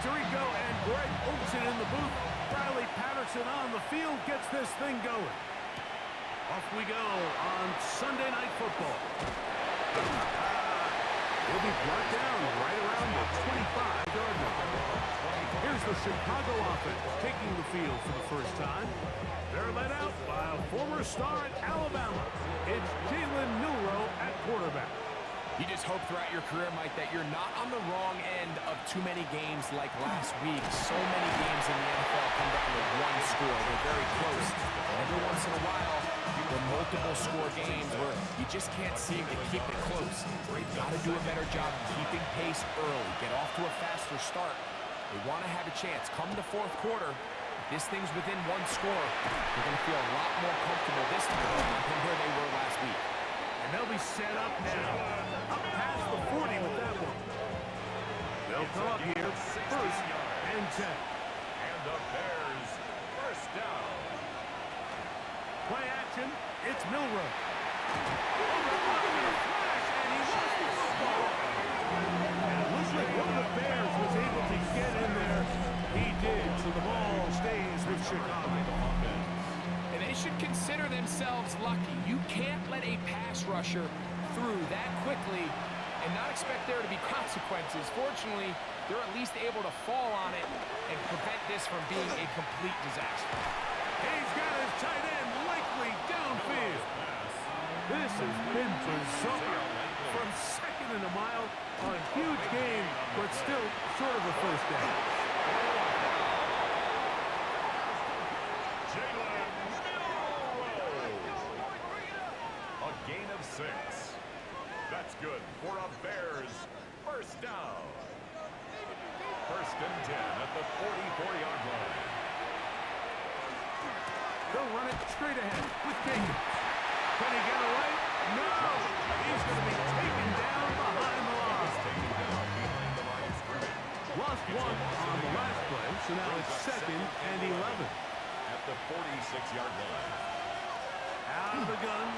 Tirico and Greg Olsen in the booth. Riley Patterson on the field gets this thing going. Off we go on Sunday Night Football. He'll be brought down right around the 25-yard line. Here's the Chicago offense taking the field for the first time. They're led out by a former star at Alabama. It's Jalen Milroe at quarterback. You just hope throughout your career, Mike, that you're not on the wrong end of too many games like last week. So many games in the NFL come down to one score. They're very close. And every once in a while, there are multiple score games where you just can't seem to keep it close. They've got to do a better job keeping pace early, get off to a faster start. They want to have a chance. Come the fourth quarter, if this thing's within one score, they're going to feel a lot more comfortable this time than where they were last week. And they'll be set up now. Up past the 40 with that one. They'll come up here, first and 10. And the Bears, first down. Play action, it's Milroe. Over in a flash, and he lost the football. And it looks like one of the Bears was able to get in there. He did, so the ball stays with Chicago. And they should consider themselves lucky. You can't let a pass rusher through that quickly and not expect there to be consequences. Fortunately, they're at least able to fall on it and prevent this from being a complete disaster. He's got his tight end likely downfield. This has been bizarre. From second and a mile, a huge game, but still short of a first down. A gain of 6. That's good for a Bears first down. First and 10 at the 44-yard line. They'll run it straight ahead with Jacobs. Can he get away? No! He's going to be taken down behind the line. Lost one on the last play, so now it's second and 11. At the 46-yard line. Out of the gun,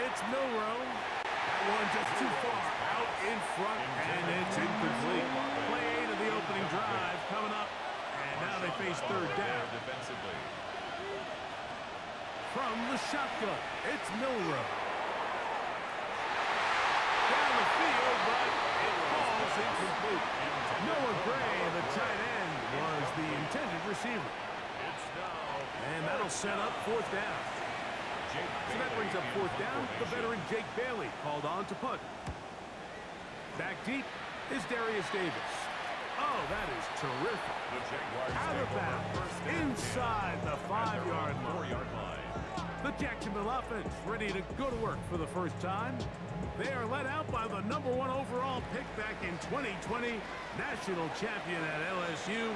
it's Milroe. That one just too far out in front, and it's incomplete. Play 8 of the opening drive coming up, and now they face third down. Defensively. From the shotgun, it's Milroe. Down the field, but it falls incomplete. Noah Gray, the tight end, was the intended receiver. And that'll set up fourth down. So that brings up fourth down. The veteran Jake Bailey called on to punt. Back deep is Darius Davis. Oh, that is terrific. Out of bounds, inside the 5-yard line. The Jacksonville offense ready to go to work for the first time. They are led out by the #1 overall pick back in 2020, national champion at LSU.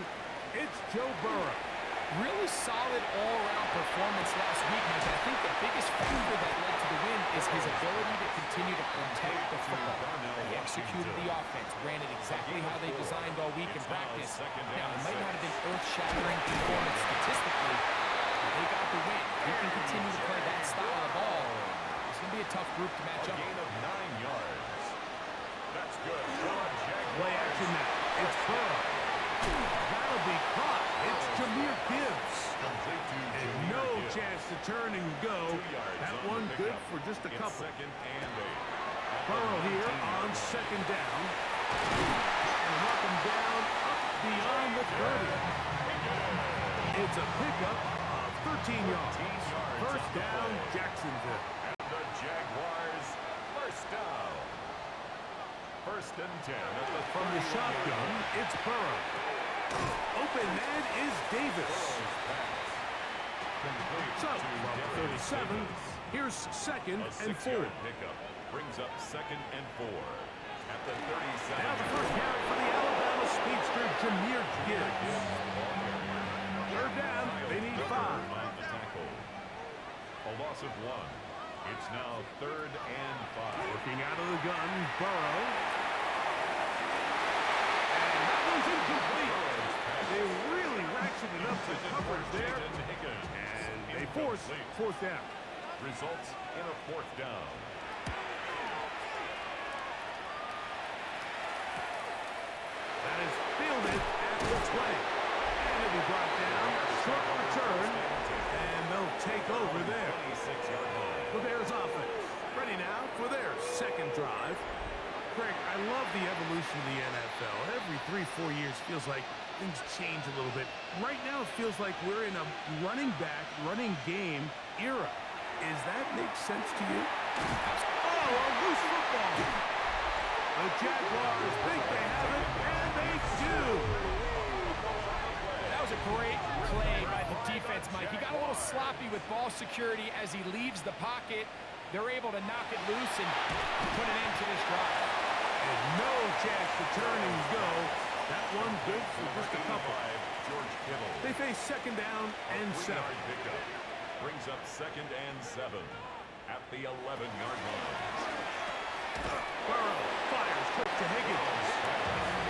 It's Joe Burrow. Really solid all-around performance last week, Mike. I think the biggest factor that led to the win is his ability to continue to protect the football. He executed the offense, ran it exactly how they designed all week in practice. Now, it might not have been earth-shattering performance statistically, but they got the win. He can continue to play that style of ball. It's going to be a tough group to match up. Gain of 9 yards. That's good. Play action now. It's Burrow. That'll be caught. It's Jahmyr Gibbs. And no chance to turn and go. That one good for just a couple. Burrow here on second down. And knock him down up beyond the 30. It's a pickup of 13 yards. First down, Jacksonville. And the Jaguars first down. First and 10 at the From the shotgun, it's Burrow. Open man is Davis. So, from 37, here's second and 4. Pickup brings up second and 4 at the 37. Now the first carry for the Alabama speedster, Jahmyr Gibbs. Third down, they need 5. A loss of 1. It's now third and 5. Looking out of the gun, Burrow. And that one's incomplete. They really ratcheted up the coverage there. And they force fourth down. Results in a fourth down. That is fielded to the 20. And it'll be brought down. Short return. And they'll take over there. The Bears offense ready now for their second drive. Greg, I love the evolution of the NFL. Every 3-4 years feels like things change a little bit. Right now it feels like we're in a running back, running game era. Does that make sense to you? Oh, a loose football. The Jaguars think they have it, and they do. That was a great play by the defense, Mike. He got a little sloppy with ball security as he leaves the pocket. They're able to knock it loose and put an end to this drive. And no chance to turn and go. That one good for just a couple. They face second down and 7. Brings up 2nd and 7 at the 11-yard line. Burrow fires quick to Higgins.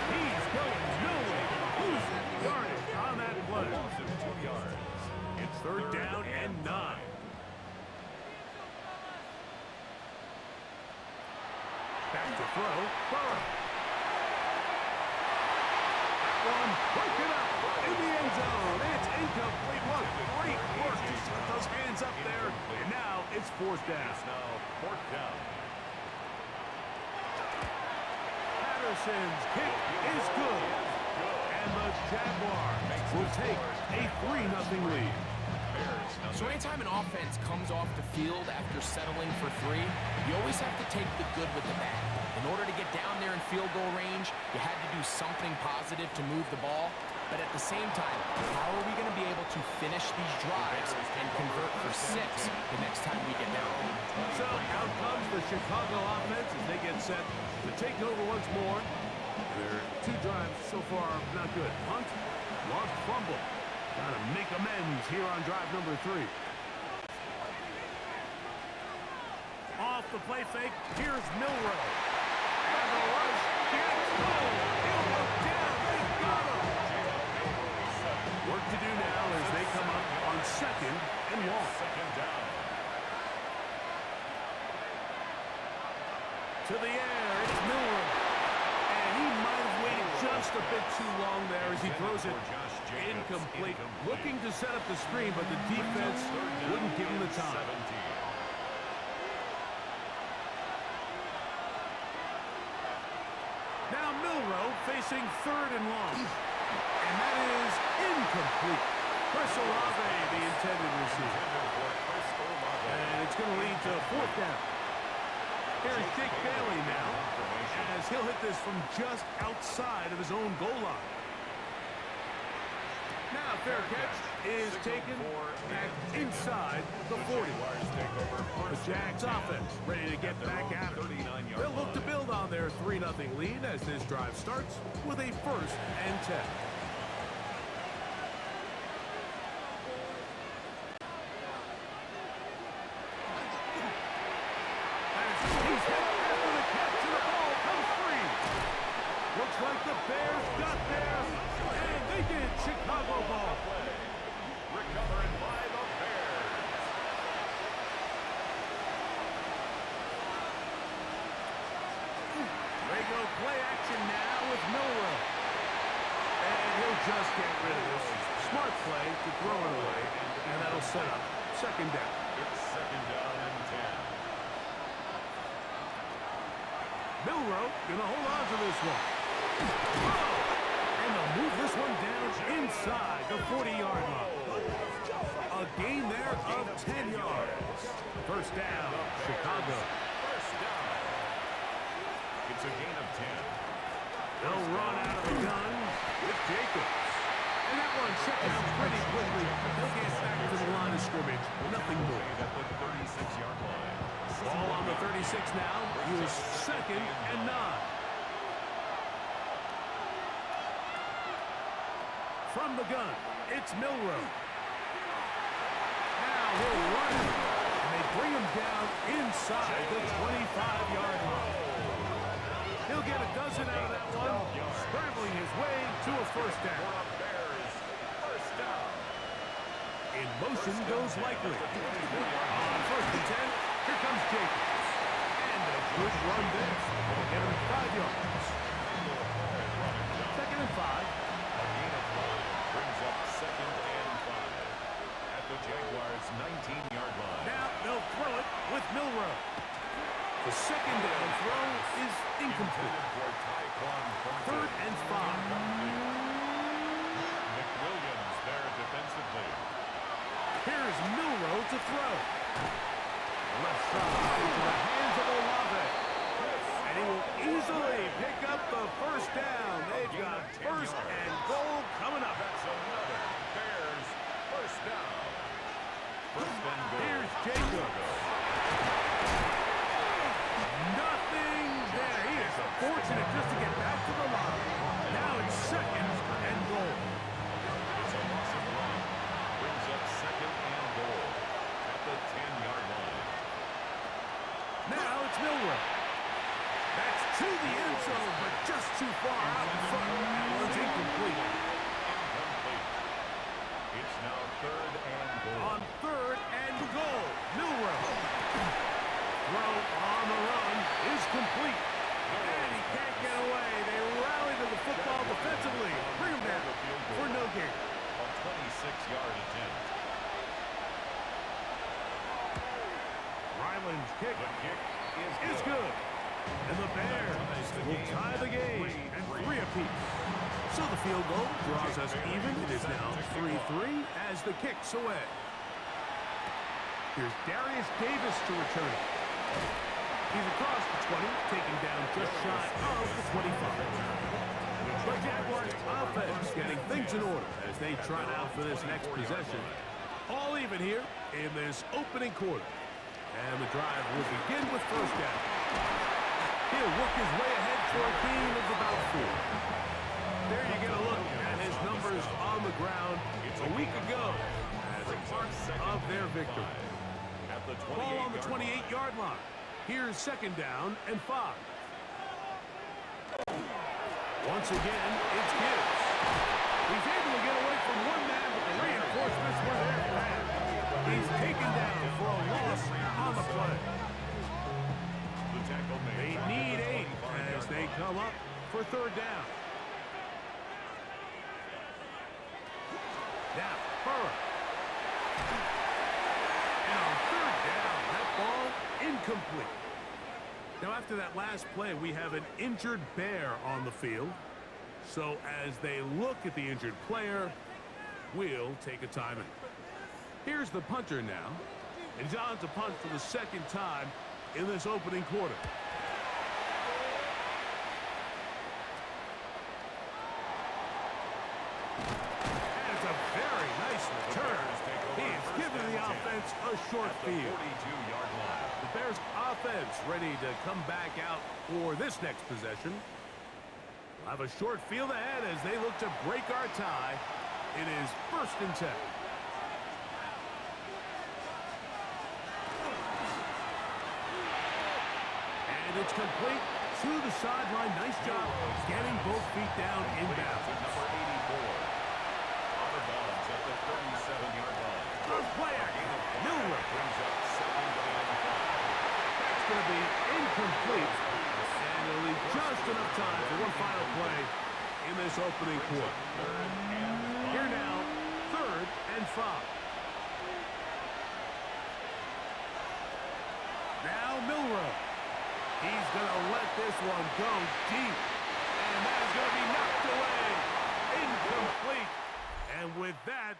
He's going nowhere. Losing yardage on that play. Loss of 2 yards. It's 3rd down and 9. Back to throw. Burrow. That one, break it up in the end zone. It's incomplete. What great work to set those hands up there. And now it's 4th down. It's now 4th down. Patterson's kick is good. And the Jaguars will take a 3-0 lead. So anytime an offense comes off the field after settling for 3, you always have to take the good with the bad. In order to get down there in field goal range, you had to do something positive to move the ball. But at the same time, how are we going to be able to finish these drives and convert for 6 the next time we get down? So out comes the Chicago offense as they get set to take over once more. Their 2 drives so far not good. Punt, lost fumble. Trying to make amends here on drive number 3. Off the play fake, here's Milroe. And the rush gets home. He'll go down. They got him. Work to do now as they come up on 2nd and 1. 2nd down. To the air, it's Milroe. And he might have waited just a bit too long there as he throws it incomplete. Looking to set up the screen, but the defense wouldn't give him the time. Now Milroe facing 3rd and long. And that is incomplete. Chris Olave, the intended receiver. And it's going to lead to 4th down. Here's Jake Bailey now, as he'll hit this from just outside of his own goal line. Now fair catch is taken back inside the 40. The Jags offense ready to get back at it. They'll look to build on their 3-0 lead as this drive starts with a 1st and 10. He's hit after the catch and the ball comes free. Looks like the Bears got there, and they did. Chicago ball. Recovered by the Bears. They go play action now with Milroe. And he'll just get rid of this. Smart play to throw it away, and that'll set up 2nd down. It's 2nd down and 10. Milroe gonna hold on to this one. And they'll move this one down inside the 40-yard line. A gain there of 10 yards. 1st down, Chicago. 1st down. It's a gain of 10. They'll run out of the gun with Jacobs. And that one checked out pretty quickly. They'll get back to the line of scrimmage. Nothing more. At the 36-yard line. Ball on the 36 now. He was 2nd and 9. From the gun, it's Milroe. Now he'll run it. And they bring him down inside the 25-yard line. He'll get a dozen out of that one, scrambling his way to a 1st down. Bears, 1st down. In motion goes Likely. On 1st and 10, here comes Jacobs. And a good run there. Get him 5 yards. 2nd and 5. incomplete. Third and 5. McWilliams there defensively. Here's Milroe to throw. Left side into the hands of Olave. And he will easily pick up the first down. They've got first and goal coming up. That's another Bears first down. First and goal. Here's Jacobs. Nothing there. He is fortunate just to get back to the line. Now it's second and goal. It's a loss of one. Brings up second and goal at the 10-yard line. Now it's Milroe. That's to the end zone, but just too far out in front. That one's incomplete. Incomplete. It's now third and goal. On third and goal, Milroe. Throw on the run is complete. And he can't get away. They rally to the football defensively. Bring him down for no gain. A 26-yard attempt. Ryland's kick The kick is good. And the Bears will tie the game and 3 apiece. So the field goal draws us even. It is now 3-3 as the kick's away. Here's Darius Davis to return it. He's across the 20, taking down just shy of the 25. But Jaguars offense getting things in order as they trot out for this next possession. All even here in this opening quarter. And the drive will begin with first down. He'll work his way ahead for a gain of about 4. There you get a look at his numbers on the ground a week ago as a part of their victory. Ball on the 28-yard line. Here's second down and 5. Once again, it's Gibbs. He's able to get away from one man, but the reinforcements were there fast. He's taken down for a loss on the play. They need 8 as they come up for third down. Now, Burrow. And on third down, that ball incomplete. Now, after that last play, we have an injured Bear on the field. So as they look at the injured player, we'll take a timeout. Here's the punter now. And he's on to punt for the second time in this opening quarter. And it's a very nice return. He has given the offense a short field. The Bears offense ready to come back out for this next possession. We'll have a short field ahead as they look to break our tie. It is first and 10. And it's complete to the sideline. Nice job getting both feet down inbounds. Number 84. Out of bounds at the 37-yard line. Good play action. Milroe Brings up second and 5. That's going to be incomplete. And it'll leave just enough time for one final play in this opening quarter. Here now, third and 5. Now Milroe. He's going to let this one go deep. And that is going to be knocked away. Incomplete. And with that,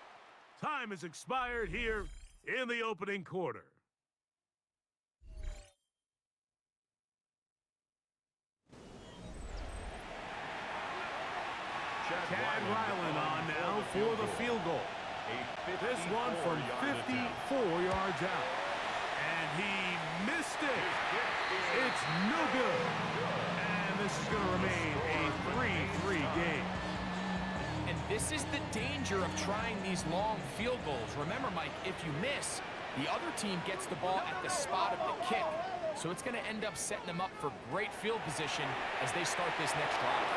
time has expired here in the opening quarter. Chad Ryland on now for the field goal. This one from 54 yards out. And he missed it. It's no good. And this is going to remain a 3-3 game. And this is the danger of trying these long field goals. Remember, Mike, if you miss, the other team gets the ball at the spot of the kick. So it's going to end up setting them up for great field position as they start this next drive.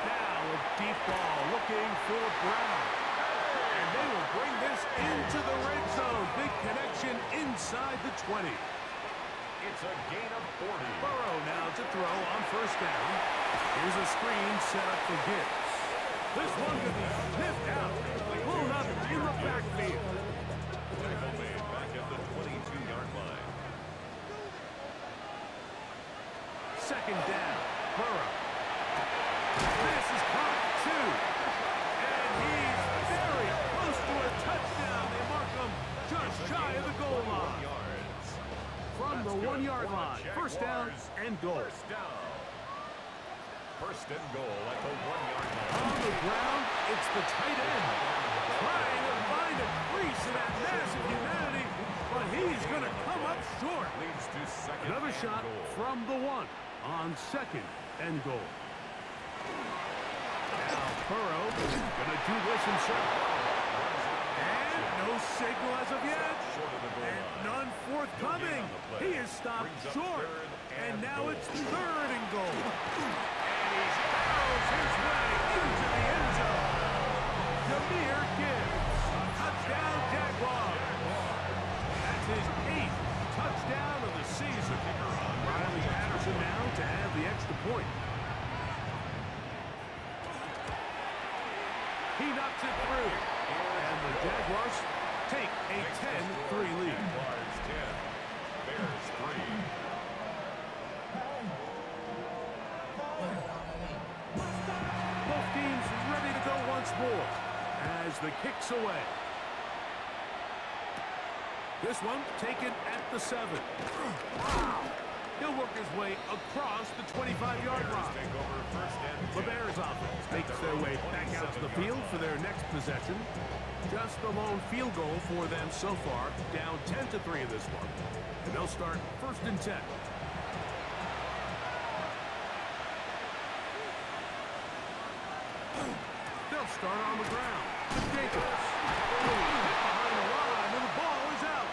Now a deep ball looking for Brown. And they will bring this into the red zone. Big connection inside the 20. It's a gain of 40. Burrow now to throw on first down. Here's a screen set up for Gibbs. This one could be sniffed out. Pulled up in the backfield. Tackle made back at the 22-yard line. Second down. Burrow. This is caught two. And he's very close to a touchdown. They mark him just shy of the goal line. From the 1 yard line. First down and goal. First and goal at the 1 yard line. On the ground, it's the tight end. Trying to find a crease in that massive humanity, but he's going to come up short. Leads to second. Another shot goal. from the 1 on second and goal. Now Burrow going to do this himself. And no signal as of yet. And none forthcoming. He is stopped short. And now it's third and goal. And he barrels his way into the end zone. Jahmyr Gibbs. Touchdown Jaguars. That's his 8th touchdown of the season. Riley Patterson now to add the extra point. He knocks it through. And the Jaguars take a 10-3 lead. Jaguars 10. Bears 3. Both teams ready to go once more as the kick's away. This one taken at the 7. He'll work his way across the 25-yard line. Take over first and The Bears offense makes their way back out to the field for their next possession. Just the lone field goal for them so far, down 10-3 in this one. And they'll start first and 10. They'll start on the ground. Jacobs. Behind the line, and the ball is out.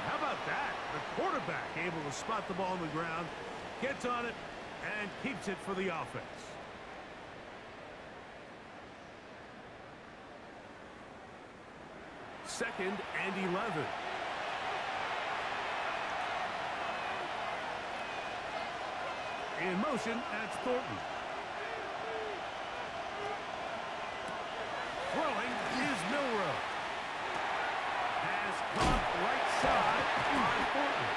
How about that? The quarterback able to spot the ball on the ground, gets on it, and keeps it for the offense. Second and 11. In motion, that's Thornton. Throwing is Milrow. Has caught right side by Thornton.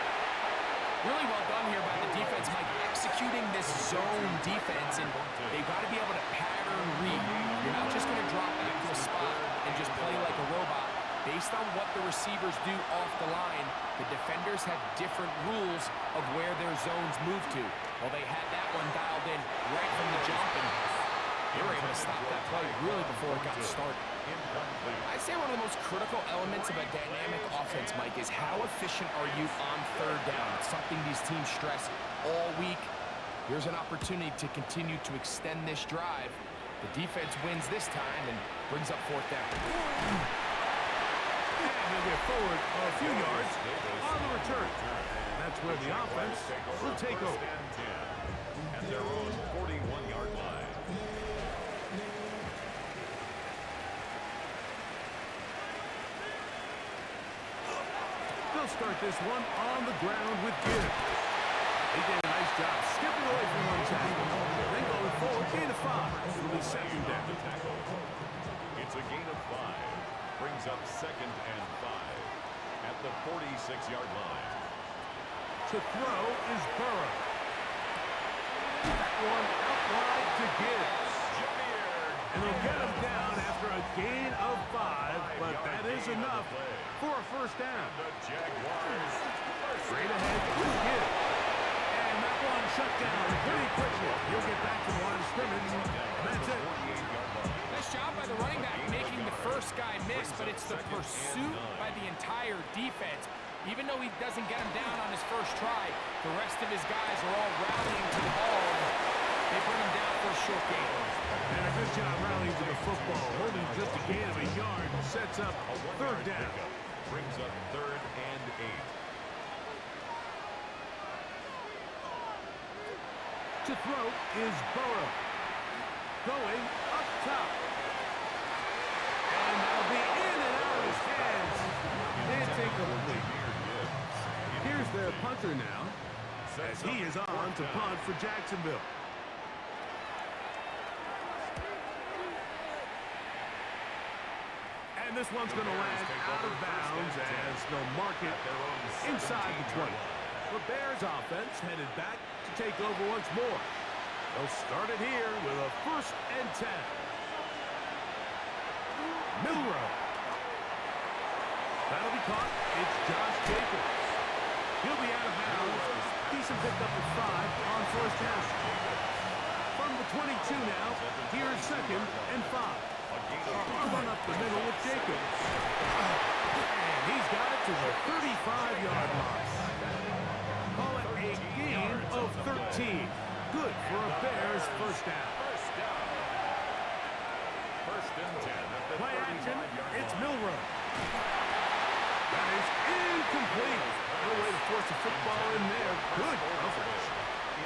Really well done here by the defense, Mike, executing this zone defense, and they've got to be able to pattern read. You're not just going to drop back to a spot and just play like a robot. Based on what the receivers do off the line, the defenders have different rules of where their zones move to. Well, they had that one dialed in right from the jump, and they were able to stop that play really before it got started. I'd say one of the most critical elements of a dynamic offense, Mike, is how efficient are you on third down? It's something these teams stress all week. Here's an opportunity to continue to extend this drive. The defense wins this time and brings up fourth down. And they'll get forward a few yards on the return. And that's where the offense will take over. And their own 41-yard line. They'll start this one on the ground with Gibbs. They did a nice job skipping away from one tackle. Then going forward, gain of 5. It'll be second down. It's a gain of 5. Brings up second and 5 at the 46-yard line. To throw is Burrow. That one out wide to Gibbs. And they'll get him down after a gain of 5, but that is enough for a first down. The Jaguars Straight ahead with Gibbs. And that one shut down pretty quickly. He'll get back to the line of scrimmage. And that's it. Nice job by the running back making the first guy miss, but it's the pursuit by the entire defense. Even though he doesn't get him down on his first try, the rest of his guys are all rallying to the ball. They bring him down for a short gain. And a good job rallying to the football. Holding just a gain of a yard sets up third down. brings up third and 8. To throw is Burrow. Going up top. And that'll be in and out of his hands. It's incomplete. Here's their punter now, as he is on to punt for Jacksonville. And this one's going to land out of bounds as they'll mark it inside the 20. The Bears offense headed back to take over once more. They'll start it here with a 1st and 10. Milrow. That'll be caught. It's Josh Jacobs. He'll be out of bounds. Decent pickup at 5 on 1st down. From the 22 now, here's 2nd and 5. Run up the middle with Jacobs. And he's got it to the 35-yard line. Call it a gain of 13. Good for a Bears 1st down. 1st and 10 at the Play action. 35-yard It's line. Milrow. That is incomplete. No way to force a football in there. Good coverage.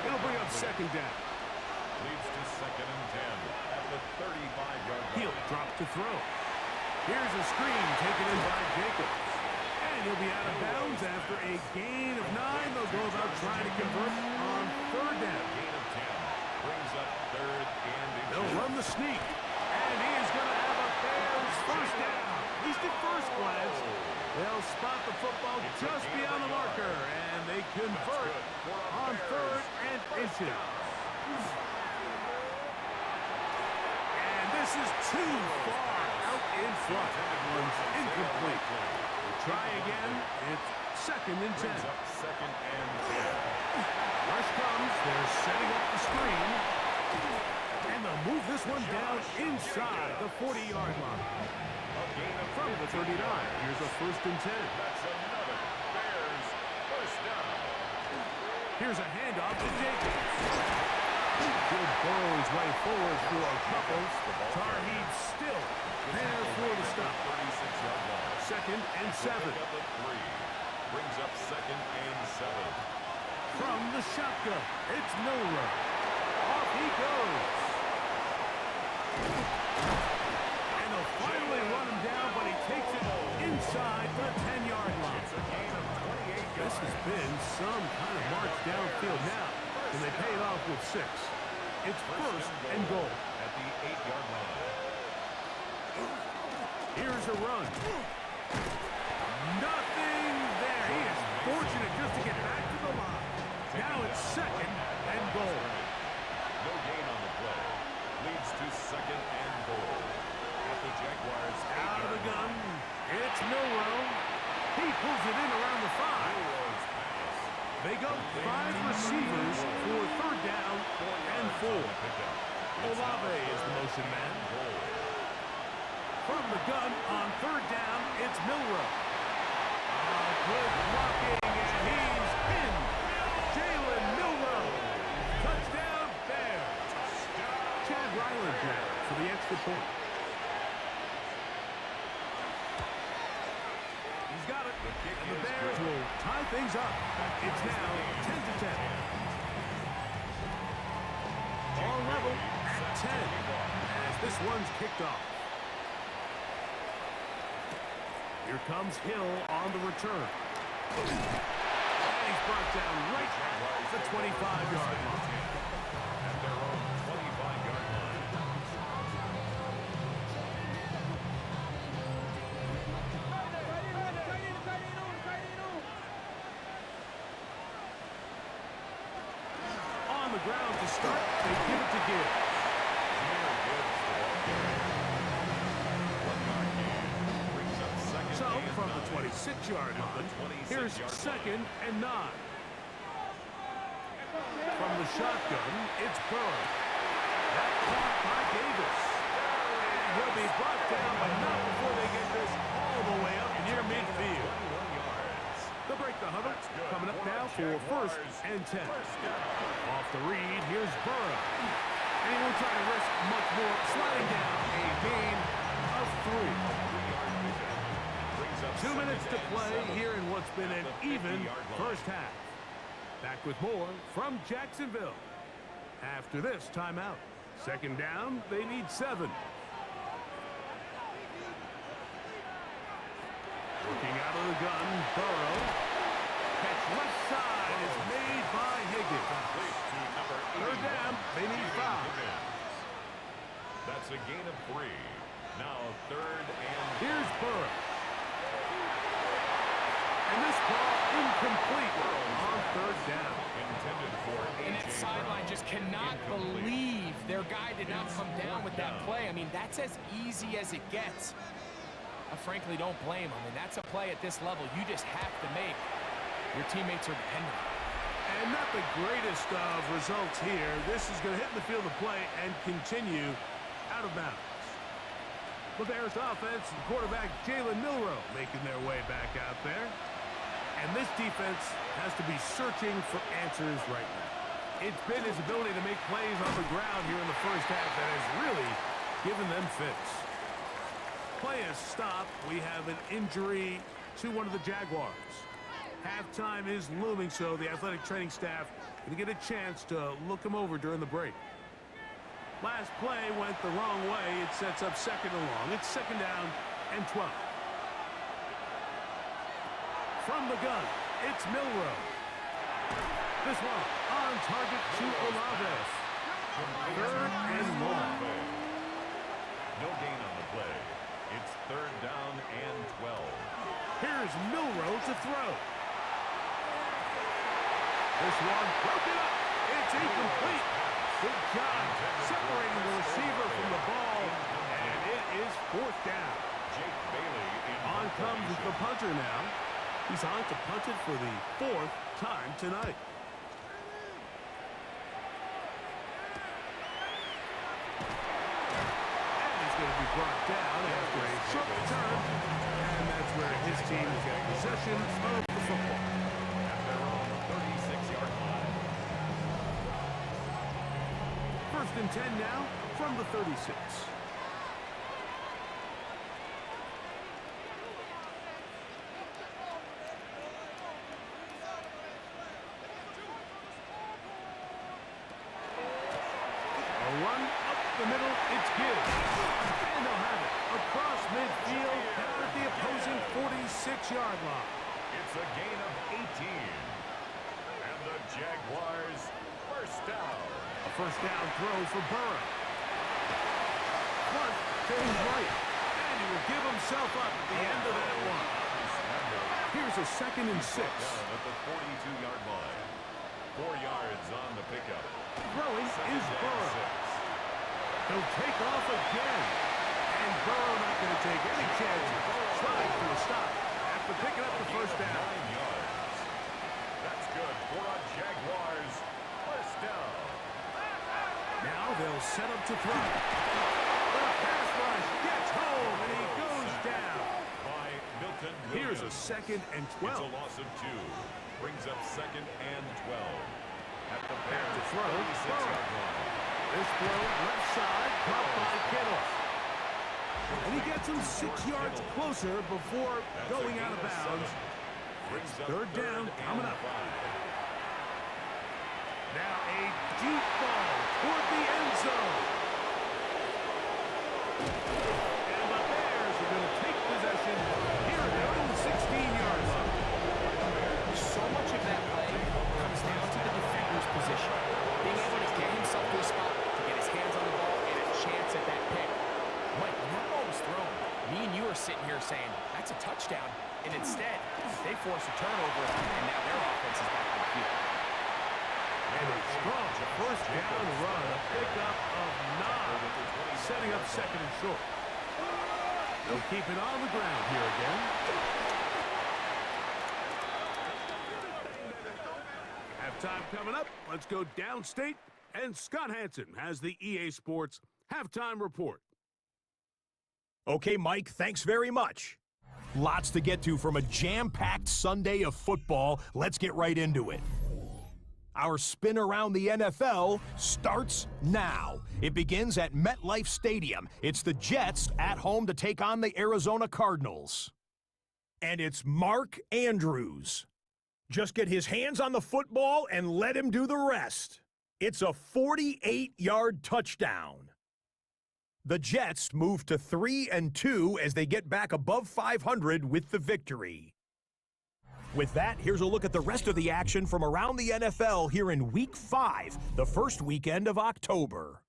It'll bring up 2nd down. Leads to 2nd and 10 at the 35-yard line. He'll drop to throw. Here's a screen taken in by Jacobs. And he'll be out of bounds after a gain of 9. They'll go about trying to convert on 3rd down. Gain of 10 brings up 3rd and They'll run the sneak. And he is going to have a Bears 1st down. At least at first glance. They'll spot the football just beyond the marker. And they convert on 3rd and inches. And this is too far out in front. That one's incomplete. We'll try again. It's 2nd and 10. brings up 2nd and 10. Rush comes. They're setting up the screen. And they'll move this one down inside the 40-yard line. A gain of From the 39, here's a 1st and 10. That's another Bears 1st down. Here's a handoff to Jacobs. Good Burrow's way forward for a couple. Tar Heat still there for the stop. 36-yard line. 2nd and 7. Pick up a 3. Brings up 2nd and 7. From the shotgun, it's Milrow. Off he goes. And they'll finally run him down, but he takes it inside the 10-yard line. It's a gain of 28 yards. This has been some kind of march downfield now, and they pay it off with 6. It's 1st and goal. At the 8-yard line. Here's a run. Nothing there. He is fortunate just to get back to the line. Now it's 2nd and goal. No gain on the play. Leads to 2nd and goal. At the Jaguars' Out of the 8-yard gun. line. It's Milrow. He pulls it in around the 5. Milrow's pass. They go 5 receivers for 3rd down and 4. Olave is the motion man. From the gun on 3rd down, it's Milrow. Good blocking, and he's in. Jalen Milrow. Touchdown, Bears. Chad Ryland now for the extra point. He's got it. And the Bears will tie things up. It's now 10-10. All level at 10 as this one's kicked off. Here comes Hill on the return. And he's brought down right at the 25-yard line. At their own 25-yard line. On the ground to start, they give it to Gibbs. So, from the 26-yard line, here's 2nd and 9. From the shotgun, it's Burrow. That caught by Davis. And he'll be brought down, but not before they get this all the way up near midfield. They'll break the huddle. Coming up now for 1st and 10. Off the read, here's Burrow. And he won't try to risk much more. Sliding down a gain of 3. 2 minutes to play here in what's been an even 1st half. Back with more from Jacksonville. After this timeout. 2nd down, they need 7. Looking out of the gun, Burrow. Catch left side is made by Higgins. 3rd down, they need 5. That's a gain of 3. Now 3rd and... Here's Burrow. And this ball incomplete on third down. Intended for And that sideline just cannot believe their guy did not come down with that play. I mean, that's as easy as it gets. I frankly don't blame him. And that's a play at this level you just have to make. Your teammates are dependent on it. And not the greatest of results here. This is going to hit in the field of play and continue out of bounds. The Bears offense and quarterback Jalen Milroe making their way back out there. And this defense has to be searching for answers right now. It's been his ability to make plays on the ground here in the first half that has really given them fits. Play has stopped. We have an injury to one of the Jaguars. Halftime is looming, so the athletic training staff going to get a chance to look him over during the break. Last play went the wrong way. It sets up second and long. It's second down and 12. From the gun, it's Milroe. This one on target to Olave. Third and long. No gain on the play. It's third down and 12. Here's Milroe to throw. This one broken up. It's incomplete. Good job separating the receiver from the ball, and it is fourth down. Jake Bailey On comes the punter now. He's on to punt it for the fourth time tonight. And he's going to be brought down after a short return, and that's where his team has got possession of the football. at their own 36-yard line. First and 10 now from the 36. A run up the middle, it's good. And they'll have it across midfield down at the opposing 46-yard line. It's a gain of 18. And the Jaguars first down. A first down throw for Burrow. Clark to his right. And he will give himself up at the end of that one. Here's a second and 6. Down at the 42-yard line. 4 yards on the pickup. Throwing is Burrow. 6. He'll take off again. And Burrow not going to take any chances. Tries to a stop after picking up the first down. 9 yards. That's good for a Jaguars first down. Now they'll set up to throw. The pass rush gets home, and he goes down. By Milton Here's a Williams. second and It's 12. a loss of 2. Brings up second and 12. At the Back to Bears' throw. 36-yard line. This throw left side, caught by Kittle. And he gets him 6 yards closer before That's going a out of gain bounds. 7. Brings up Third down coming and up. 5. Now a deep ball toward the end zone. And the Bears are going to take possession here at their own 16-yard line. So much of that play comes down to the defender's position. Being able to get himself to a spot, to get his hands on the ball, and a chance at that pick. Mike, when that ball was thrown, me and you are sitting here saying, that's a touchdown. And instead, they force a turnover, and now their offense is back on the field. And a strong first down run, a pickup of 9, setting up second and short. They'll keep it on the ground here again. Halftime coming up. Let's go downstate. And Scott Hansen has the EA Sports Halftime Report. Okay, Mike, thanks very much. Lots to get to from a jam-packed Sunday of football. Let's get right into it. Our spin around the NFL starts now. It begins at MetLife Stadium. It's the Jets at home to take on the Arizona Cardinals. And it's Mark Andrews. Just get his hands on the football and let him do the rest. It's a 48-yard touchdown. The Jets move to 3-2 as they get back above 500 with the victory. With that, here's a look at the rest of the action from around the NFL here in Week 5, the first weekend of October.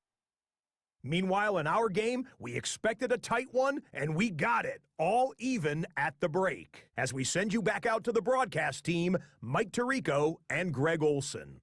Meanwhile, in our game, we expected a tight one, and we got it, all even at the break. As we send you back out to the broadcast team, Mike Tirico and Greg Olson.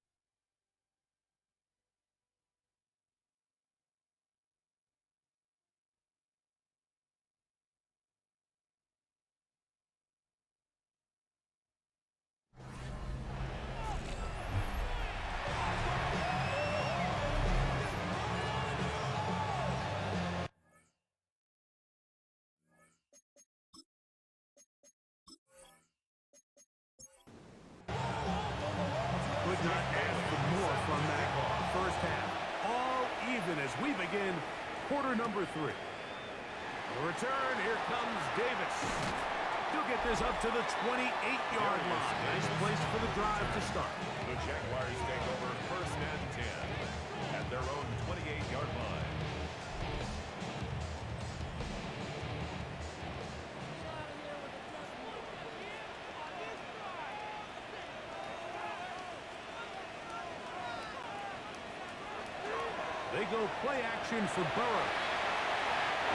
Could not ask for more from that first half. All even as we begin quarter number 3. The return, here comes Davis. He'll get this up to the 28-yard line. Nice place for the drive to start. The Jaguars take over first and 10 at their own 28-yard line. They go play action for Burrow.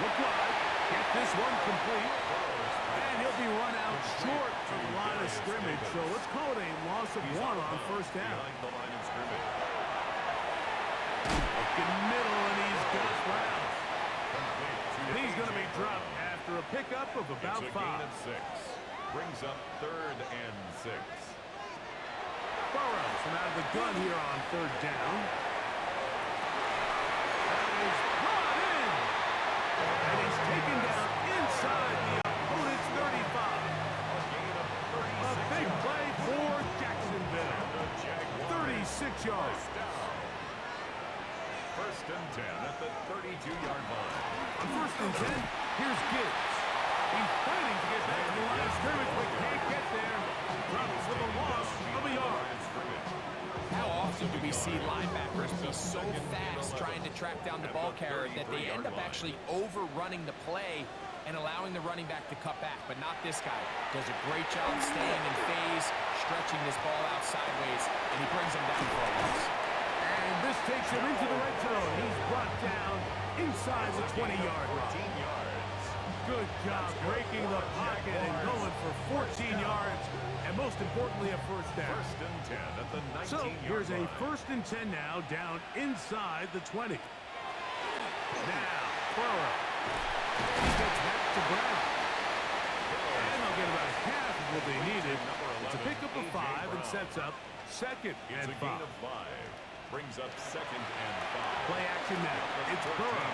Look wide. Get this one complete. And he'll be run out short from the line of scrimmage. So let's call it a loss of 1 on first down. Behind the line of scrimmage. Looking middle, and he's got Brown. He's going to be dropped after a pickup of about It's a 5. gain of 6. Brings up third and 6. Burrows from out of the gun here on third down. Is brought in, and he's taken down inside the opponent's 35. A big play for Jacksonville. 36 yards. First and 10 at the 32-yard line. On first and 10, here's Gibbs. He's fighting to get back to the line of scrimmage, but can't get there. Drops with a loss of a yard. How often do we see linebackers be so fast trying to track down the ball carrier that they end up actually overrunning the play and allowing the running back to cut back? But not this guy. Does a great job staying in phase, stretching this ball out sideways, and he brings him down for a loss. And this takes him into the red zone. He's brought down inside the 20-yard line. Good job breaking the pocket and going for 14 yards. And most importantly, a first down. First and 10 at the 19-yard line. So here's a first and 10 now, down inside the 20. Now, Burrow. He gets back to Brown. And they'll get about half of what they needed. It's a pickup of 5 and sets up second It's and a gain 5. of 5. Brings up second and 5. Play action now. It's Burrow.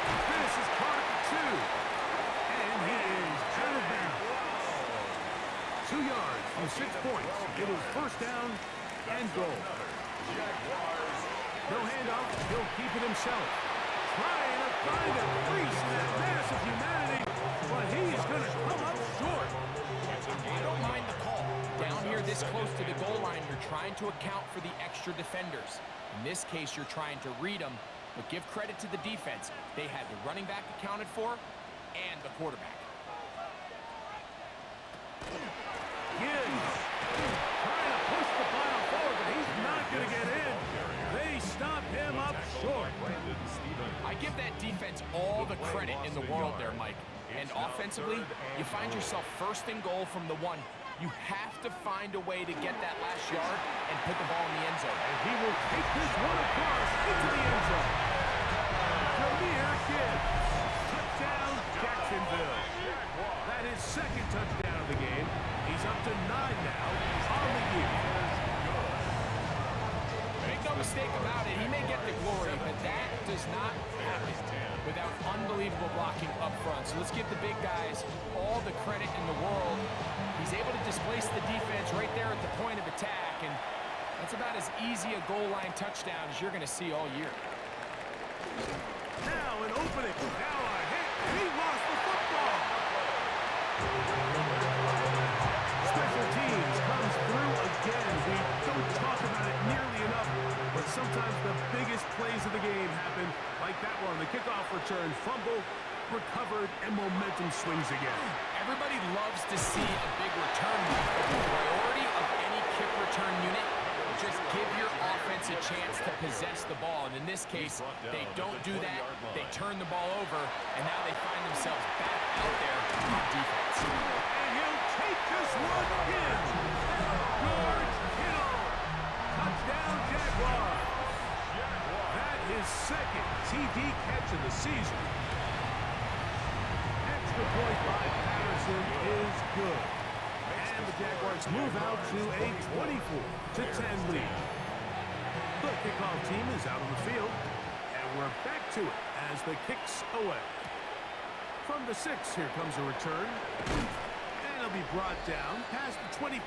This is caught at the 2. And he is out of bounds. 2 yards from 6 points. It was first down and goal. No handoff. He'll keep it himself. Trying to find a crease in that mass of humanity, but he's going to come up short. I don't mind the call. Down here this close to the goal line, you're trying to account for the extra defenders. In this case, you're trying to read them, but give credit to the defense. They had the running back accounted for and the quarterback. Gibbs trying to push the pile forward, but he's not going to get in. They stop him up short. I give that defense all the credit in the world there, Mike. And offensively, you find yourself first and goal from the 1. You have to find a way to get that last yard and put the ball in the end zone. And he will take this one across into the end zone. Jahmyr Gibbs. Touchdown, Jacksonville. That is second touchdown of the game. He's up to 9 now on the year. Make no mistake about it, he may get the glory, but that does not happen without unbelievable blocking up front. So let's give the big guys all the credit in the world. He's able to displace the defense right there at the point of attack, and that's about as easy a goal line touchdown as you're going to see all year. Now an opening. Now a hit. He lost the football. Special teams comes through again. We don't talk about it nearly enough, but sometimes the biggest plays of the game happen like that one. The kickoff return, fumble, recovered, and momentum swings again. Everybody loves to see a big return, but the priority of any kick return unit just give your offense a chance to possess the ball. And in this case, they don't do that. They turn the ball over, and now they find themselves back out there on defense. And he'll take this one in. George Kittle. Touchdown, Jaguars. That is second TD catch of the season. Extra point by Patterson is good. And the Jaguars move out to a 24-10 lead. The kickoff team is out on the field, and we're back to it as the kick's away. From the 6, here comes a return. And it'll be brought down past the 25.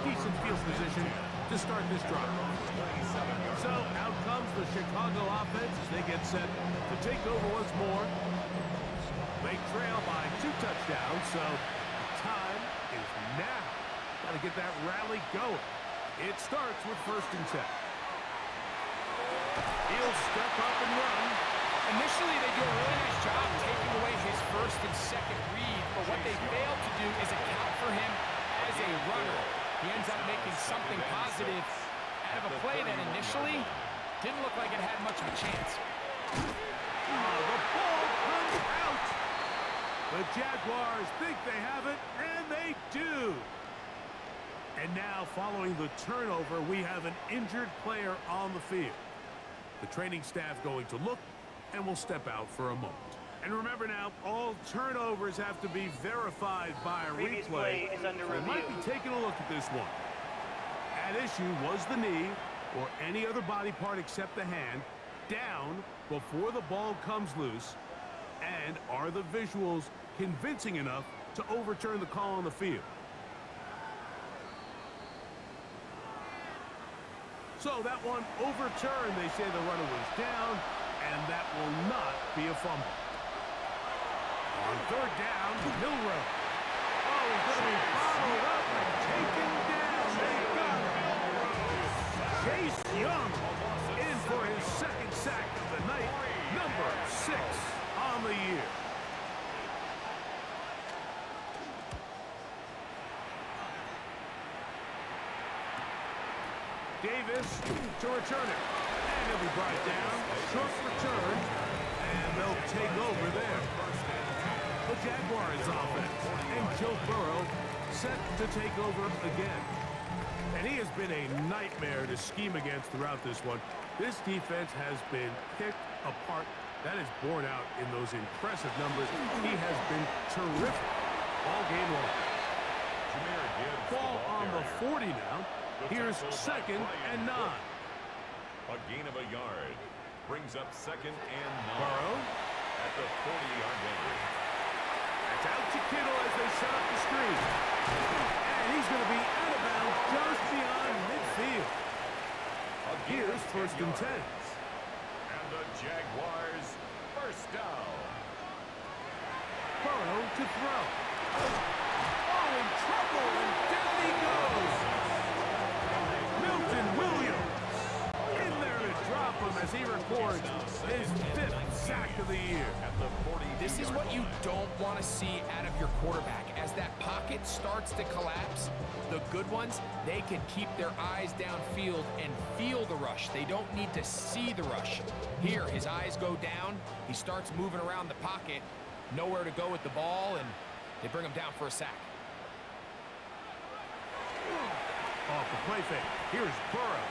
Decent field position to start this drive. So out comes the Chicago offense as they get set to take over once more. They trail by 2 touchdowns, so time is now. Got to get that rally going. It starts with 1st and 10. He'll step up and run. Initially, they do a really nice job taking away his 1st and 2nd read, but what they fail to do is account for him as a runner. He ends up making something positive out of a play that initially didn't look like it had much of a chance. The ball comes out. The Jaguars think they have it, and they do. And now, following the turnover, we have an injured player on the field. The training staff going to look, and we'll step out for a moment. And remember now, all turnovers have to be verified by a replay. We might be taking a look at this one. At issue was the knee, or any other body part except the hand, down before the ball comes loose. And are the visuals convincing enough to overturn the call on the field? So that one overturned. They say the runner was down, and that will not be a fumble. On 3rd down, Milrow. Oh, he's going to be bottled up and taken down. They got him. Chase Young in for his 2nd sack of the night. Number 6 on the year. Davis to return it. And he'll be brought down. Short return. And they'll take over there. The Jaguars offense. And Joe Burrow set to take over again. And he has been a nightmare to scheme against throughout this one. This defense has been picked apart. That is borne out in those impressive numbers. He has been terrific all game long. Ball on the 40 now. Here's 2nd and 9. A gain of a yard. Brings up 2nd and 9. Burrow at the 40-yard line. It's out to Kittle as they set up the screen. And he's going to be out of bounds just beyond midfield. Here's 1st and 10. And the Jaguars 1st down. Burrow to throw. Oh, in trouble, and down he goes. In there to drop him as he records his 5th sack of the year. This is what you don't want to see out of your quarterback. As that pocket starts to collapse, the good ones, they can keep their eyes downfield and feel the rush. They don't need to see the rush. Here, his eyes go down. He starts moving around the pocket, nowhere to go with the ball, and they bring him down for a sack. Off the play fake. Here's Burrow.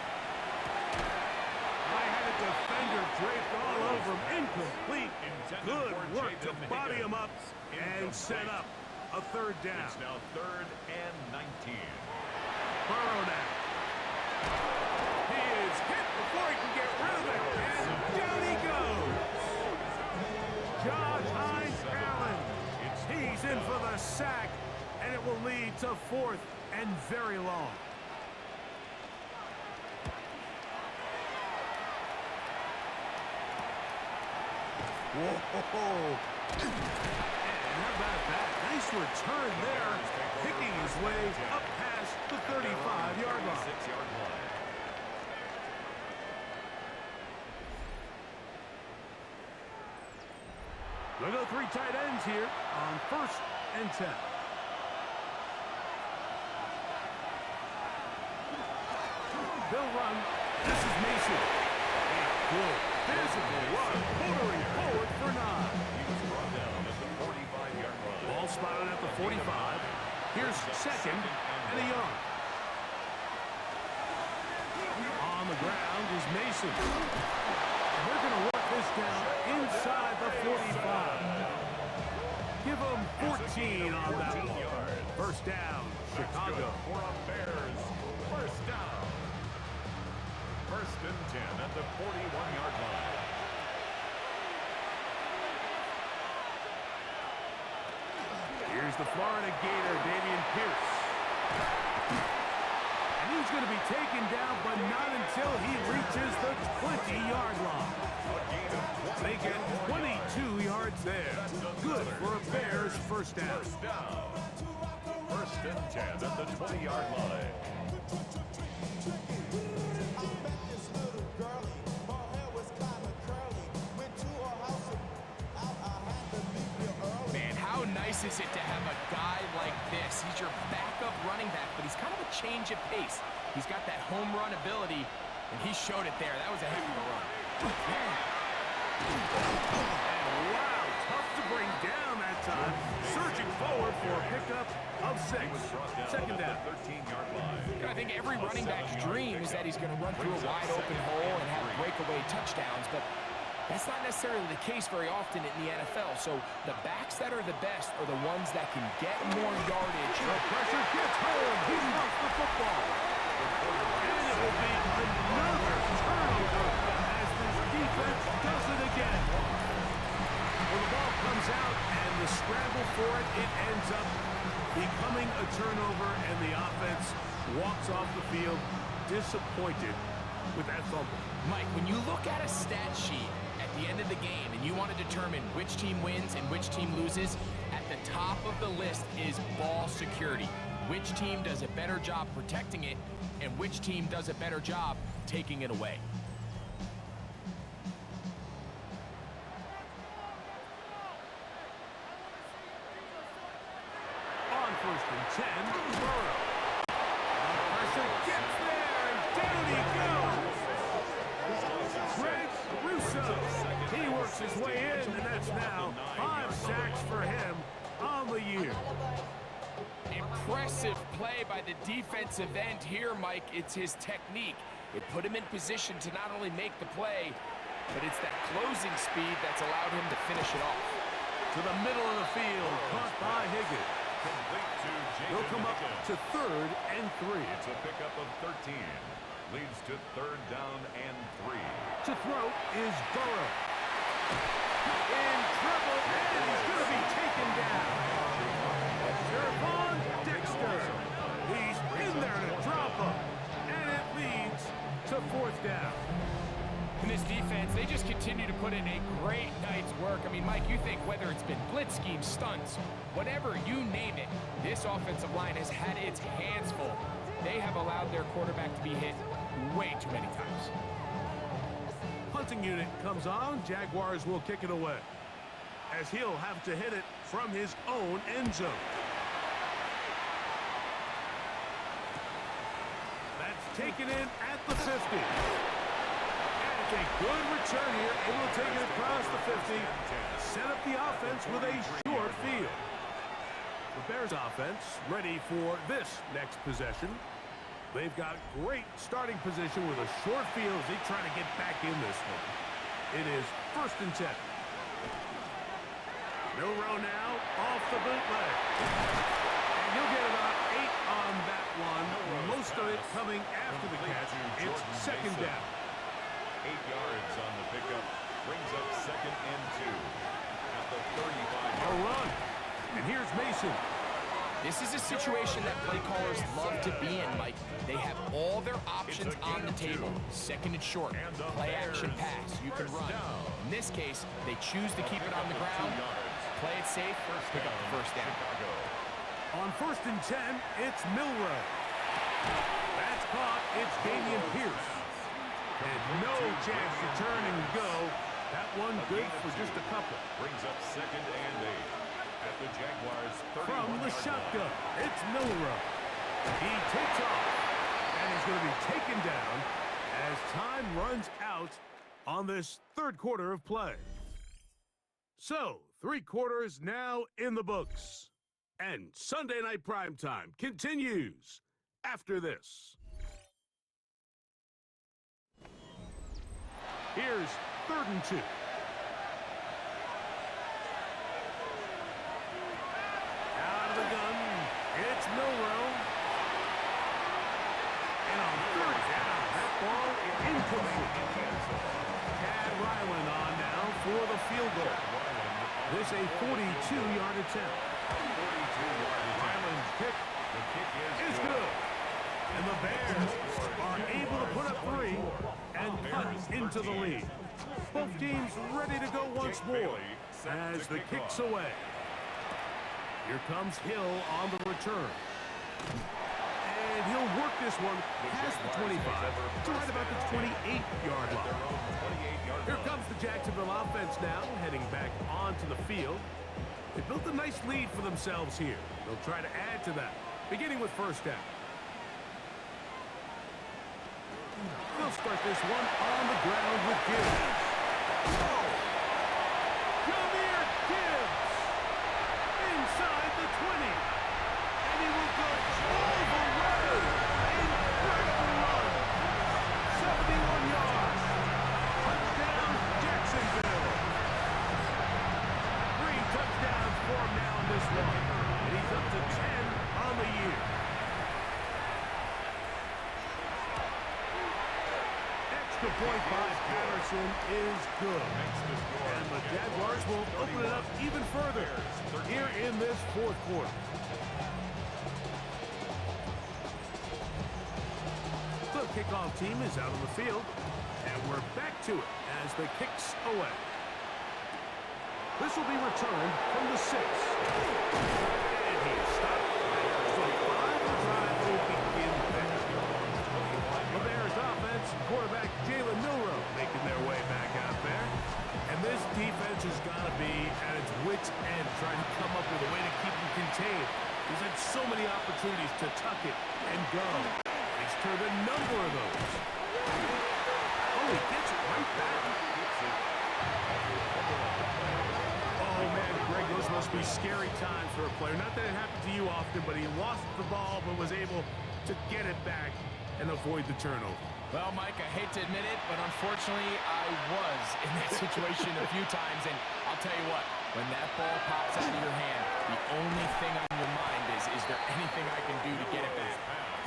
I had a defender draped all over him. Incomplete. Good work to body him up and set up a 3rd down. It's now 3rd and 19. Burrow now. He is hit before he can get rid of it. And down he goes. Josh Hines-Allen. He's in for the sack. And it will lead to 4th and very long. Whoa. And how about that? Nice return there. Picking his way up past the 35-yard line. 6-yard line. They'll go 3 tight ends here on 1st and 10. they'll run. This is Mason. A good physical run, motoring forward for 9. He was brought down at the 45-yard line. Ball spotted at the 45. Here's second and a yard. On the ground is Mason. And they're going to work this down inside the 45. Give them 14 on that one. First down, Chicago. For a Bears first down. First and 10 at the 41-yard line. Here's the Florida Gator, Dameon Pierce. And he's going to be taken down, but not until he reaches the 20-yard line. They get 22 yards there. Good for a Bears first down. First down. First and 10 at the 20-yard line. Man, how nice is it to have a guy like this? He's your backup running back, but he's kind of a change of pace. He's got that home run ability, and he showed it there. That was a heck of a run. And wow, tough to bring down that time. Surging forward for a pickup of 6. Second down. 13-yard line. I think every running back's dream is that he's going to run through a wide open hole and have breakaway touchdowns, but that's not necessarily the case very often in the NFL. So the backs that are the best are the ones that can get more yardage. The pressure gets home. He lost the football. And it will be another turnover as this defense does it again. Well, the ball comes out, and the scramble for it, it ends up becoming a turnover, and the offense walks off the field disappointed with that fumble. Mike, when you look at a stat sheet at the end of the game and you want to determine which team wins and which team loses, at the top of the list is ball security. Which team does a better job protecting it, and which team does a better job taking it away. On first and 10, Burrow. The pressure gets there, and down he goes. Greg Russo. He works his way in, and that's now 5 sacks for him on the year. Impressive play by the defensive end here, Mike. It's his technique. It put him in position to not only make the play, but it's that closing speed that's allowed him to finish it off. To the middle of the field, caught by Higgins. They'll come up to 3rd and 3. It's a pickup of 13. Leads to 3rd down and 3. To throw is Burrow. In trouble, and he's going to be taken down. Jervon Dexter. He's in there to drop him, and it leads to 4th down. And this defense, they just continue to put in a great night's work. I mean, Mike, you think whether it's been blitz schemes, stunts, whatever you name it, this offensive line has had its hands full. They have allowed their quarterback to be hit way too many times. Punting unit comes on. Jaguars will kick it away, as he'll have to hit it from his own end zone. That's taken in at the 50. A good return here, able to take it across the 50, set up the offense with a short field. The Bears offense ready for this next possession. They've got great starting position with a short field as they try to get back in this one. It is 1st and 10. Milroe now off the bootleg. And you'll get about 8 on that one, most of it coming after the catch. It's 2nd down. 8 yards on the pickup, brings up 2nd and 2 at the 35. A run, and here's Mason. This is a situation that play callers love to be in, Mike. They have all their options on the table. 2nd and short, play action pass, you can run. In this case, they choose to keep it on the ground, play it safe, pick up the 1st down. On 1st and 10, it's Milroe. That's caught, it's Dameon Pierce. And no chance to turn and go. That one good for just a couple. Brings up 2nd and 8 at the Jaguars 31. From the shotgun, it's Milroe. He takes off, and And he's going to be taken down as time runs out on this third quarter of play. So, 3 quarters now in the books. And Sunday Night Primetime continues after this. Here's 3rd and 2. Out of the gun, it's Milroe. And on 3rd down, that ball is incomplete. Tad Ryland on now for the field goal. This a 42-yard attempt. Ryland's kick is good. And the Bears are able to put up 3 and cut into the lead. Both teams ready to go once more as the kick's away. Here comes Hill on the return. And he'll work this one past the 25 to right about the 28-yard line. Here comes the Jacksonville offense now, heading back onto the field. They built a nice lead for themselves here. They'll try to add to that, beginning with 1st down. They'll start this one on the ground with Gibbs. Oh! Jameer Gibbs! Inside the 20. And he will go all the way. Incredible run. 71 yards. Touchdown, Jacksonville. 3 touchdowns for him now in this one. And he's up to 10 on the year. Extra point by Patterson is good. And the Jaguars will open it up even further here in this 4th quarter. The kickoff team is out on the field, and we're back to it as the kick's away. This will be returned from the 6. And he's stopped at 25. The drive will begin there. The Bears offense, quarterback Jalen Milroe making their way back out there. And this defense has got to be at its wits' end, trying to come up with a way to keep them contained. He's had so many opportunities to tuck it and go. He's turned a number of those. Oh, he gets it right back. Oh, man, Greg, those must be scary times for a player. Not that it happened to you often, but he lost the ball but was able to get it back and avoid the turnover. Well, Mike, I hate to admit it, but unfortunately, I was in that situation a few times, and I'll tell you what, when that ball pops out of your hand, the only thing on your mind is there anything I can do to get it back?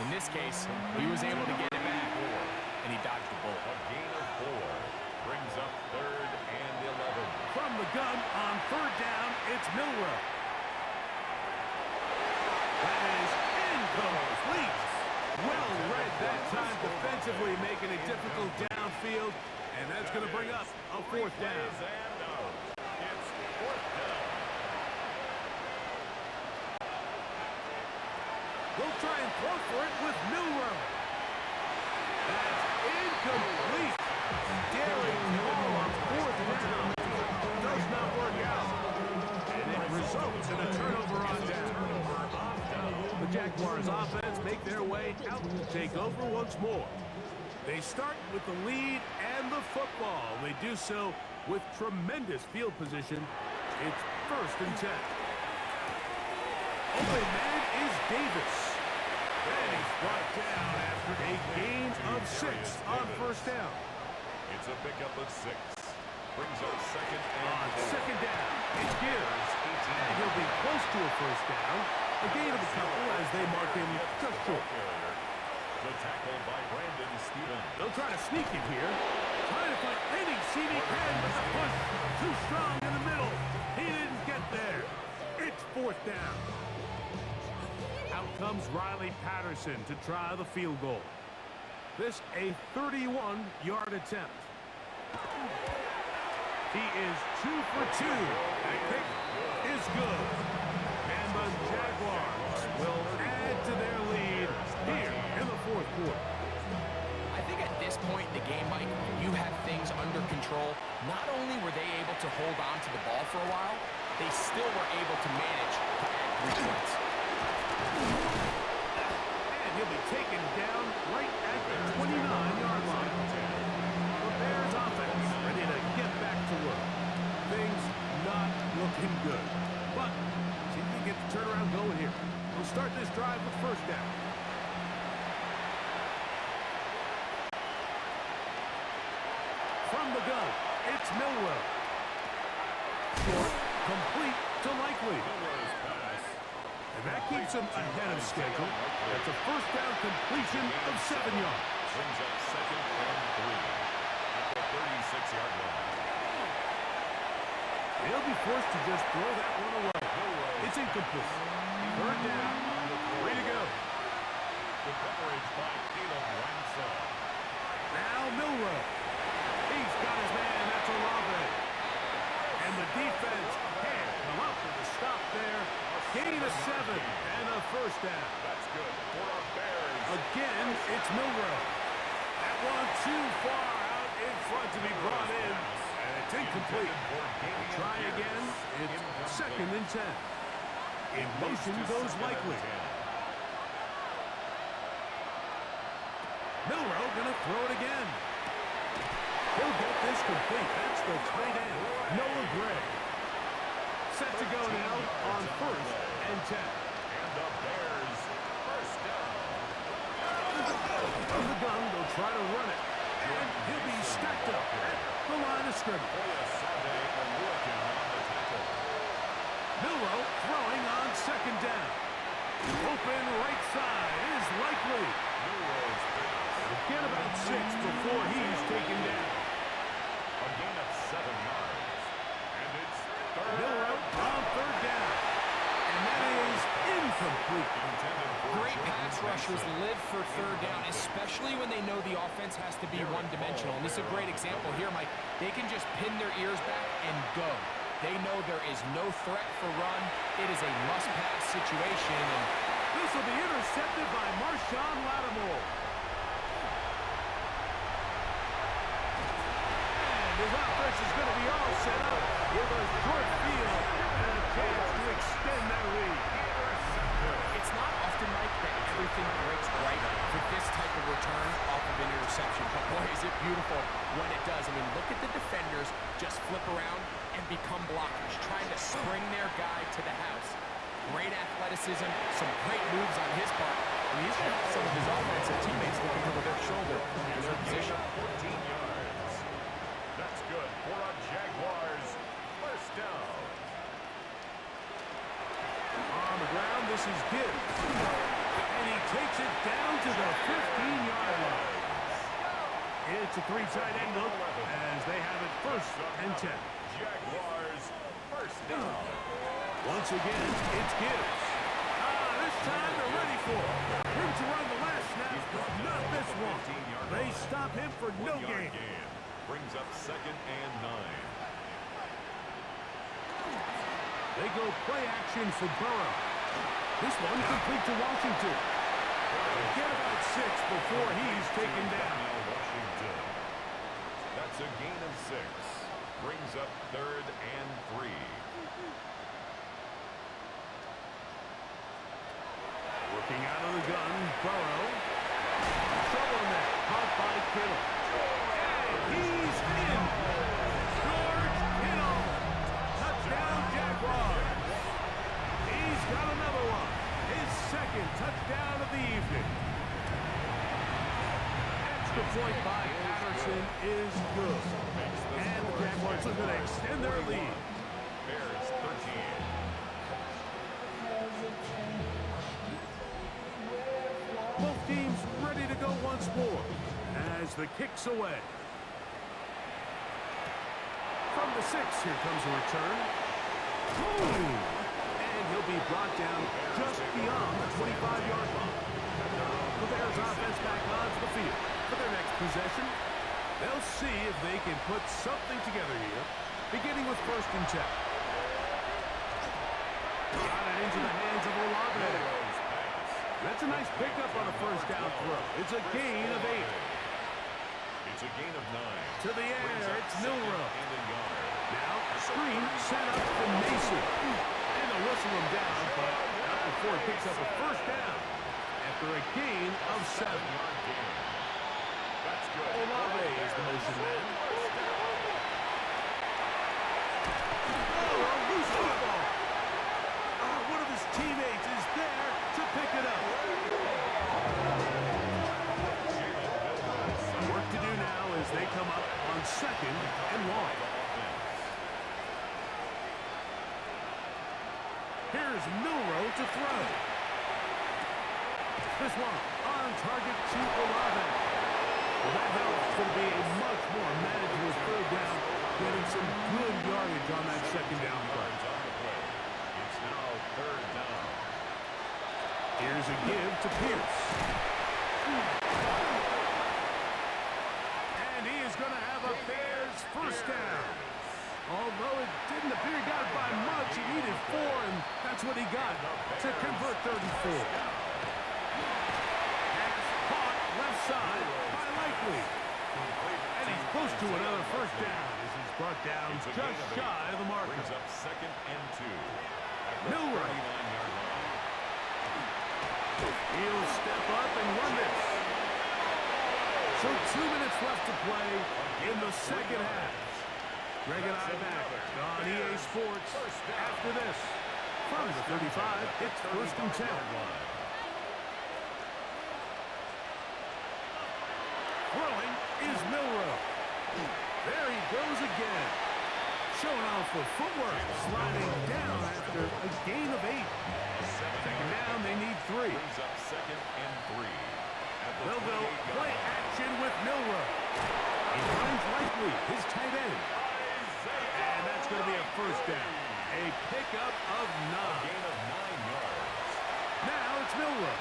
In this case, he was able to get it back, and he dodged the bullet. A gain of 4 brings up 3rd and 11. From the gun on 3rd down, it's Milroe. That is incomplete. Well read that time defensively, making it difficult downfield, and that's going to bring up a 4th down. It's 4th down. They'll try and throw for it with Milroe. That's incomplete. Daring ball on 4th down. Does not work out. And it results in a turnover on down. The Jaguars offense make their way out to take over once more. They start with the lead and the football. They do so with tremendous field position. It's 1st and 10. Only man is Davis. And he's brought down after a gain of 6 on 1st down. It's a pickup of 6. Brings up 2nd and On 2nd down, it's Gibbs. And he'll be close to a 1st down. A gain of a couple as they mark him just short. The tackle by Brandon Stevens. They'll try to sneak it here. Trying to find any seat he can, but the push too strong in the middle. He didn't get there. It's 4th down. Out comes Riley Patterson to try the field goal. This a 31-yard attempt. He is 2 for 2. That kick is good. And the Jaguars will add to their lead here in the 4th quarter. I think at this point in the game, Mike, when you have things under control, not only were they able to hold on to the ball for a while, they still were able to manage to add 3 points. And he'll be taken down right at the 29-yard line. The Bears offense ready to get back to work. Things not looking good. But see if they get the turnaround going here. We'll start this drive with first down. From the gun, it's Milroe. Short, complete to Likely. And that keeps him ahead of schedule. That's a first down completion of 7 yards. Brings up second and 3 at the 36-yard line. They'll be forced to just throw that one away. It's incomplete. Third down. Way to go. The coverage by Caleb Ransell. Now Milroe. He's got his man. That's Olave. And the defense can't come up with a stop there. Gain of 7 and a first down. That's good for our Bears. Again, it's Milroe. That one too far out in front to be brought in. And it's incomplete. Try again. It's second and 10. In motion goes Likely. Milroe gonna throw it again. He'll get this complete. That's the tight end, Noah Gray. Set to go now on first and 10. And the Bears first down. From the gun, they'll try to run it. And he'll be stacked up at the line of scrimmage. Milroe throwing on second down. Open right side is Likely. Get about 6 before he's taken down. A gain of 7 yards. And it's Milroe on third down. And that is incomplete. Great pass rushers live for third down, especially when they know the offense has to be one-dimensional. And this is a great example here, Mike. They can just pin their ears back and go. They know there is no threat for run. It is a must-pass situation. And this will be intercepted by Marshawn Lattimore. And his offense is going to be all set up with a short field and a chance to extend their lead. it's not often, Mike, that everything breaks right for this type of return off of an interception. But boy, is it beautiful when it does. I mean, look at the defenders just flip around and become blockers, trying to spring their guy to the house. Great athleticism, some great moves on his part. I mean, he's got some of his offensive teammates looking over their shoulder in their position. 14 yards. That's good for a Jaguars first down. On the ground, this is Gibbs. And he takes it down to the 15-yard line. It's a three-tight end look as they have it first and 10. Jaguars first down. Once again, it's Gibbs. This time they're ready for it. Him to run the last snap, not this one. They stop him for no gain. Brings up second and 9. They go play action for Burrow. This one complete to Washington. Get about 6 before he's taken down. Washington. That's a gain of 6. Brings up third and 3. Looking out of the gun, Burrow. Trouble in there, caught by Kittle. And he's in. George Kittle. Touchdown, Jaguars. He's got another one. His second touchdown of the evening. Extra point by Patterson is good. And the Jaguars are going to extend their lead. Bears 13. Both teams ready to go once more as the kick's away. From the 6, here comes a return. Boom! And he'll be brought down just beyond the 25-yard line. The Bears offense back onto the field for their next possession. They'll see if they can put something together here, beginning with first and 10. Got it into the hands of Olave. That's a nice pickup on a first down throw. It's a gain of 8. It's a gain of 9. To the air, it's Milroe. And a yard. Now, screen set up for Mason. And they'll whistle him down, but not before he picks up a first down after a gain Here's Milrow to throw. This one on target to Olave. Well, that helps to be a much more manageable third down, getting some good yardage on that second down play. It's now third down. Here's a give to Pierce. And he is going to have a Bears first down. Although it didn't appear he got it by much, he needed 4, and that's what he got to convert 3rd and 4. Pass caught left side by Likely. And he's close to another first down as he's brought down just shy of the marker. Brings up 2nd and 2. Milrow. He'll step up and run this. So 2 minutes left to play in the second half. Greg and I back on EA Sports after this. From the 35, it's 1st and 10. Throwing is Milrow. There he goes again. Showing off the footwork, sliding down after a gain of 8. Second down, they need 3. Brings up 2nd and 3. They'll go play action with Milrow. He finds Likely, his tight end. And that's going to be a first down. A pickup of 9. Gain of 9 yards. Now it's Milrow.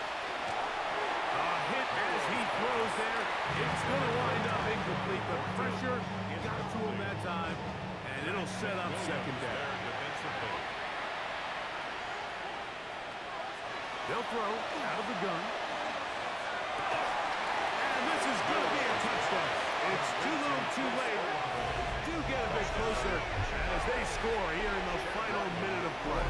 A hit as he throws there. It's going to wind up incomplete. The pressure got to him that time, and it'll set up second down. They'll throw out of the gun. And this is going to be a touchdown. It's too little too late. Do get a bit closer as they score here in the final minute of play.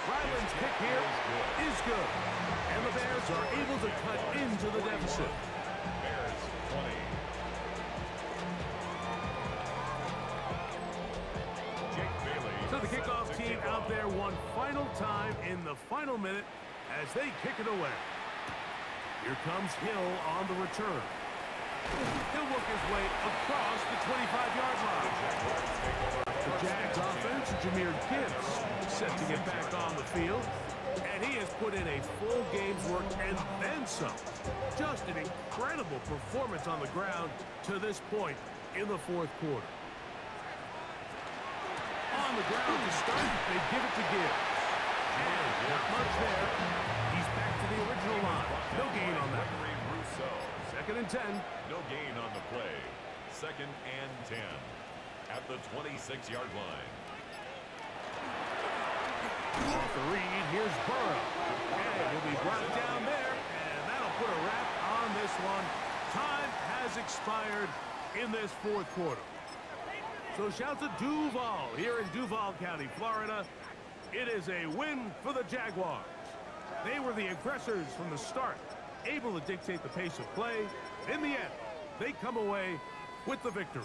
Ryland's kick here is good. And the Bears are able to cut into the deficit. Bears 20. Jake Bailey. So the kickoff team out there one final time in the final minute as they kick it away. Here comes Hill on the return. He'll work his way across the 25-yard line. The Jags offense, Jahmyr Gibbs, set to get back on the field. And he has put in a full game's work and then some. Just an incredible performance on the ground to this point in the fourth quarter. On the ground to start, they give it to Gibbs. And not much there. He's back to the original line. No gain on that. 2nd and 10. No gain on the play. 2nd and 10 at the 26-yard line. Off the read, here's Burrow. And he'll be brought down there, and that'll put a wrap on this one. Time has expired in this fourth quarter. So shout to Duval here in Duval County, Florida. It is a win for the Jaguars. They were the aggressors from the start, able to dictate the pace of play. In the end, they come away with the victory.